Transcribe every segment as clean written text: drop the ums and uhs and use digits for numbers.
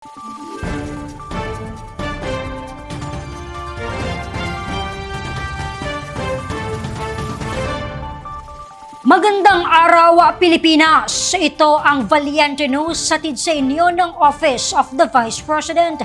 Magandang araw, Pilipinas! Ito ang Valiente News hatid sa inyo ng Office of the Vice President.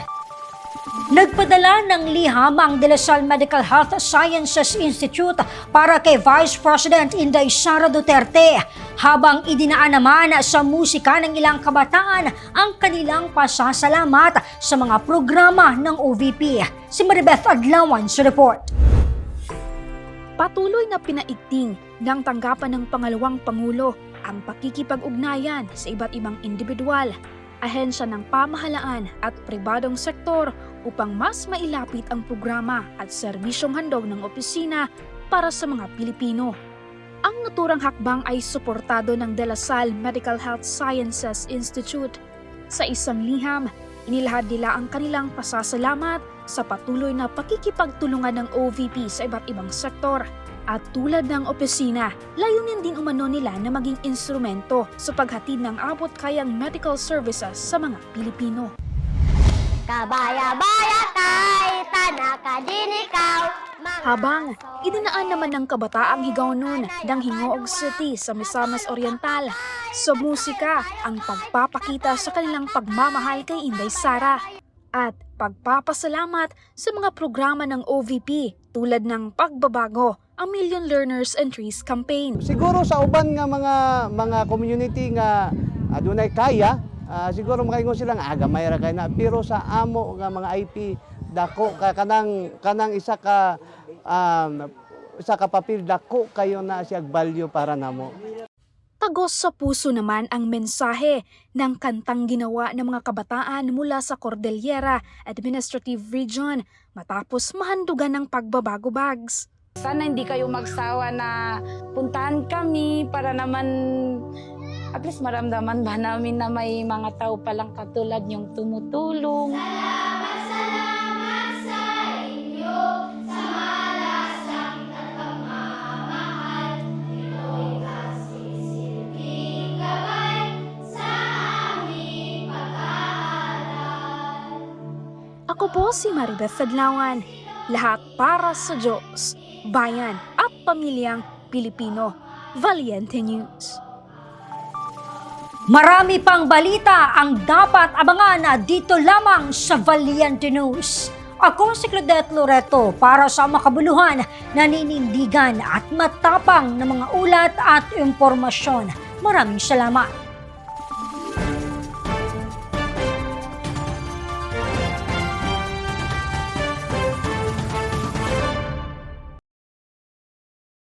Nagpadala ng liham ang De La Salle Medical Health Sciences Institute para kay Vice President Inday Sara Duterte habang idinaan naman sa musika ng ilang kabataan ang kanilang pasasalamat sa mga programa ng OVP. Si Maribeth Adlawan sa report. Patuloy na pinaigting ng tanggapan ng pangalawang Pangulo ang pakikipag-ugnayan sa iba't ibang individual, ahensya ng pamahalaan at pribadong sektor upang mas mailapit ang programa at serbisyong handog ng opisina para sa mga Pilipino. Ang naturang hakbang ay suportado ng De La Salle Medical Health Sciences Institute. Sa isang liham, inilahad nila ang kanilang pasasalamat sa patuloy na pakikipagtulungan ng OVP sa iba't ibang sektor. At tulad ng opisina, layunin din umano nila na maging instrumento sa paghatid ng abot-kayang medical services sa mga Pilipino. Kabaya-baya kay tanaka din ikaw. Habang idinaan naman ng kabataang Higaonon ng Hingoog City sa Misamis Oriental, sa musika ang pagpapakita sa kanilang pagmamahal kay Inday Sara at pagpapasalamat sa mga programa ng OVP tulad ng pagbabago ang Million Learners and Trees campaign. Siguro sa uban nga mga community nga adunay kaya, siguro makaingon silang gamay ra kay na, pero sa amo nga mga IP dako kanang isa ka papel dako kayo na siya value para namo. Tagos sa puso naman ang mensahe ng kantang ginawa ng mga kabataan mula sa Cordillera Administrative Region matapos mahandugan ng pagbabago bags. Sana hindi kayo magsawa na puntahan kami para naman at least maramdaman ba namin na may mga tao palang katulad yung tumutulong. Salamat sa inyo sa malasakit at pagmamahal. Ito'y magsisilbing gabay sa aming pag-aaral. Ako po si Maribeth Adlawan, lahat para sa Diyos, bayan at pamilyang Pilipino. Valiente News. Marami pang balita ang dapat abangan dito lamang sa Valiente News. Ako si Claudette Loreto para sa makabuluhan, naninindigan at matapang na mga ulat at impormasyon. Maraming salamat.